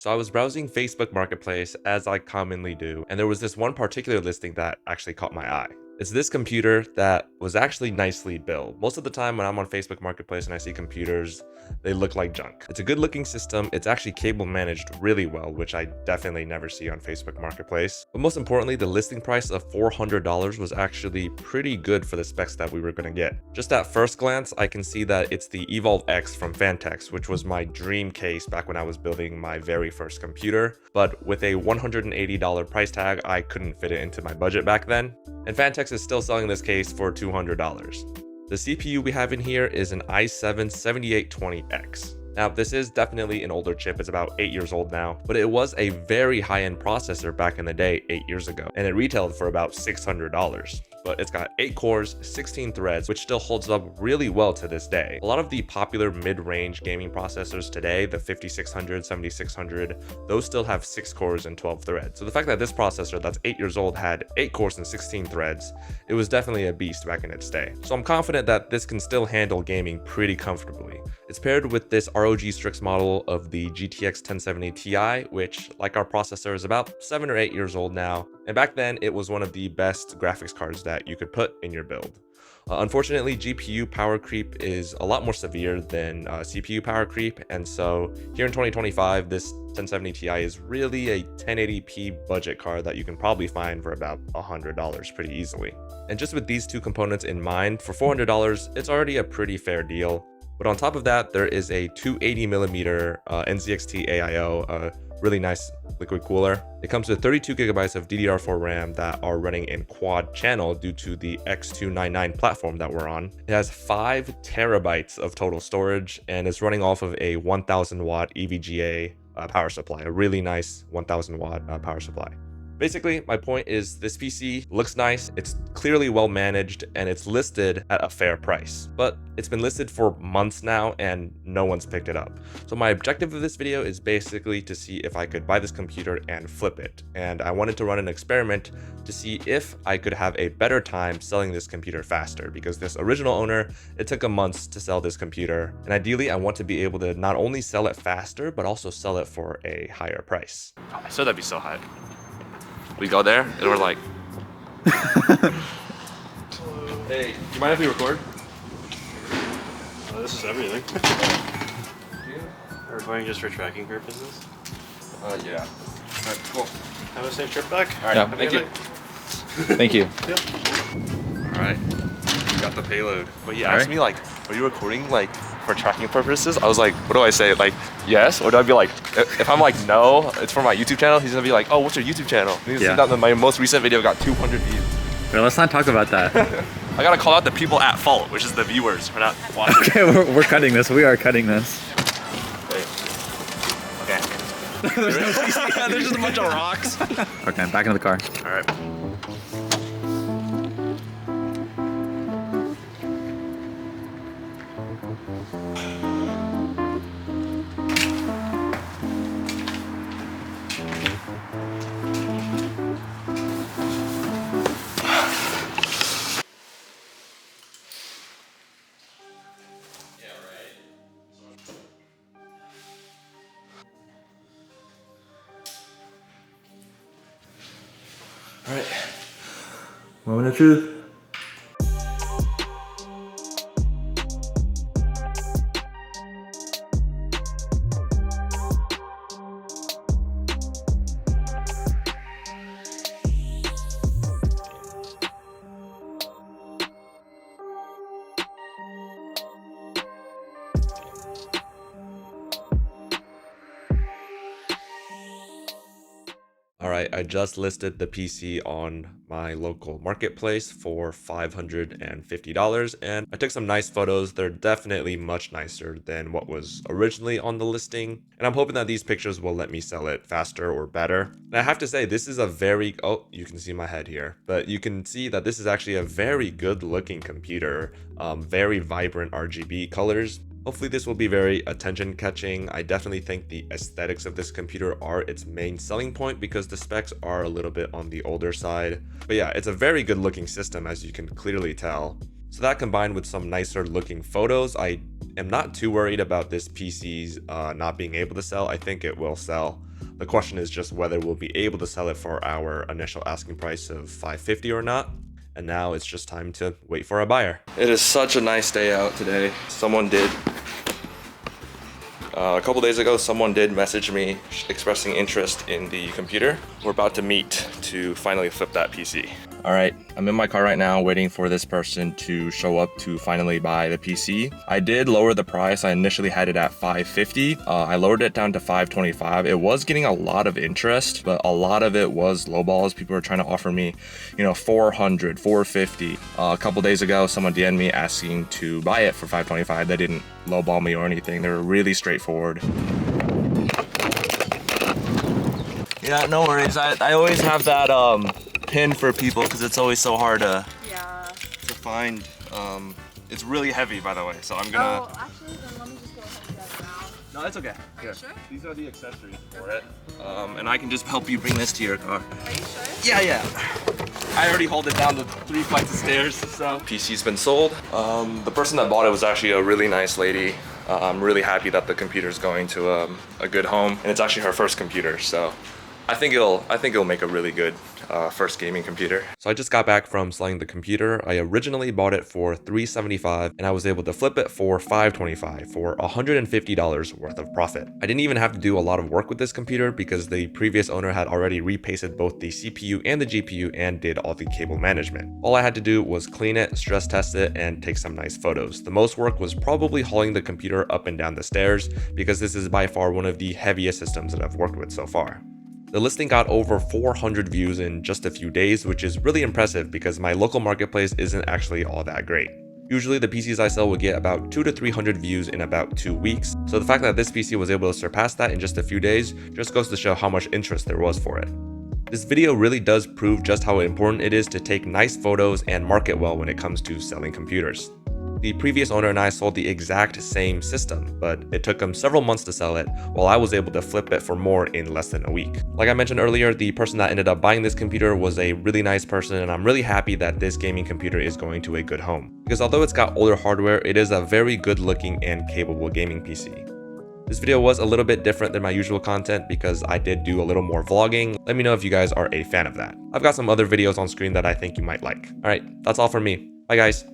So I was browsing Facebook Marketplace as I commonly do, and there was this one particular listing that actually caught my eye. It's this computer that was actually nicely built. Most of the time when I'm on Facebook Marketplace and I see computers, they look like junk. It's a good looking system. It's actually cable managed really well, which I definitely never see on Facebook Marketplace. But most importantly, the listing price of $400 was actually pretty good for the specs that we were going to get. Just at first glance, I can see that it's the Evolve X from Fantex, which was my dream case back when I was building my very first computer. But with a $180 price tag, I couldn't fit it into my budget back then. And Fantex is still selling this case for $200. The CPU we have in here is an i7-7820X. Now, this is definitely an older chip. It's about 8 years old now, but it was a very high-end processor back in the day 8 years ago, and it retailed for about $600. But it's got 8 cores, 16 threads, which still holds up really well to this day. A lot of the popular mid-range gaming processors today, the 5600, 7600, those still have 6 cores and 12 threads. So the fact that this processor that's 8 years old had 8 cores and 16 threads, it was definitely a beast back in its day. So I'm confident that this can still handle gaming pretty comfortably. It's paired with this ROG Strix model of the GTX 1070 Ti, which, like our processor, is about 7 or 8 years old now. And back then, it was one of the best graphics cards that you could put in your build. Unfortunately, GPU power creep is a lot more severe than CPU power creep, and so here in 2025, this 1070 Ti is really a 1080p budget card that you can probably find for about $100 pretty easily. And just with these two components in mind, for $400, it's already a pretty fair deal. But on top of that, there is a 280mm NZXT AIO, a really nice liquid cooler. It comes with 32 gigabytes of DDR4 RAM that are running in quad channel due to the X299 platform that we're on. It has 5 terabytes of total storage and is running off of a 1000 watt EVGA power supply, a really nice 1000 watt power supply. Basically, my point is this PC looks nice, it's clearly well managed, and it's listed at a fair price. But it's been listed for months now and no one's picked it up. So my objective of this video is basically to see if I could buy this computer and flip it. And I wanted to run an experiment to see if I could have a better time selling this computer faster, because this original owner, it took him months to sell this computer. And ideally, I want to be able to not only sell it faster, but also sell it for a higher price. I said that'd be so high. We go there and we're like, hey, do you mind if we record? This is everything. We're going just for tracking purposes? Yeah. All right, cool. Have a safe trip back. All right, Yeah, thank you. Thank you. Yep. All right, got the payload. But he All asked right. me like, are you recording like for tracking purposes? I was like, what do I say? Like, yes? Or do I be like, if I'm like, no, it's for my YouTube channel, he's gonna be like, oh, what's your YouTube channel? And he's Yeah. that my most recent video got 200 views. Well, let's not talk about that. I gotta call out the people at fault, which is the viewers for not watching. Okay, we're cutting this. We are cutting this. Okay. There's just a bunch of rocks. Okay, back into the car. All right. All right. Moment of truth. Alright, I just listed the PC on my local marketplace for $550 and I took some nice photos. They're definitely much nicer than what was originally on the listing, and I'm hoping that these pictures will let me sell it faster or better. And I have to say, this is a very, oh, you can see my head here, but you can see that this is actually a very good looking computer, very vibrant RGB colors. Hopefully this will be very attention catching. I definitely think the aesthetics of this computer are its main selling point because the specs are a little bit on the older side. But yeah, it's a very good looking system, as you can clearly tell. So that combined with some nicer looking photos, I am not too worried about this PC's not being able to sell. I think it will sell. The question is just whether we'll be able to sell it for our initial asking price of $550 or not. And now it's just time to wait for a buyer. It is such a nice day out today. A couple days ago, someone did message me expressing interest in the computer. We're about to meet to finally flip that PC. All right, I'm in my car right now waiting for this person to show up to finally buy the PC. I did lower the price. I initially had it at $550. I lowered it down to $525. It was getting a lot of interest, but a lot of it was lowballs. People were trying to offer me, $400, $450. A couple days ago, someone DM'd me asking to buy it for $525. They didn't lowball me or anything. They were really straightforward. Yeah, no worries. I always have that pin for people because it's always so hard to find. It's really heavy, by the way, so I'm gonna... Oh, actually, then let me just go ahead and grab it now. No, it's okay. Are you sure? These are the accessories for it. And I can just help you bring this to your car. Are you sure? Yeah. I already hauled it down the 3 flights of stairs, so... PC's been sold. The person that bought it was actually a really nice lady. I'm really happy that the computer's going to a good home, and it's actually her first computer, so... I think it'll make a really good first gaming computer. So I just got back from selling the computer. I originally bought it for $375 and I was able to flip it for $525 for $150 worth of profit. I didn't even have to do a lot of work with this computer because the previous owner had already repasted both the CPU and the GPU and did all the cable management. All I had to do was clean it, stress test it, and take some nice photos. The most work was probably hauling the computer up and down the stairs because this is by far one of the heaviest systems that I've worked with so far. The listing got over 400 views in just a few days, which is really impressive because my local marketplace isn't actually all that great. Usually the PCs I sell would get about 200 to 300 views in about 2 weeks, so the fact that this PC was able to surpass that in just a few days just goes to show how much interest there was for it. This video really does prove just how important it is to take nice photos and market well when it comes to selling computers. The previous owner and I sold the exact same system, but it took him several months to sell it, while I was able to flip it for more in less than a week. Like I mentioned earlier, the person that ended up buying this computer was a really nice person, and I'm really happy that this gaming computer is going to a good home. Because although it's got older hardware, it is a very good looking and capable gaming PC. This video was a little bit different than my usual content because I did do a little more vlogging. Let me know if you guys are a fan of that. I've got some other videos on screen that I think you might like. Alright, that's all from me. Bye guys.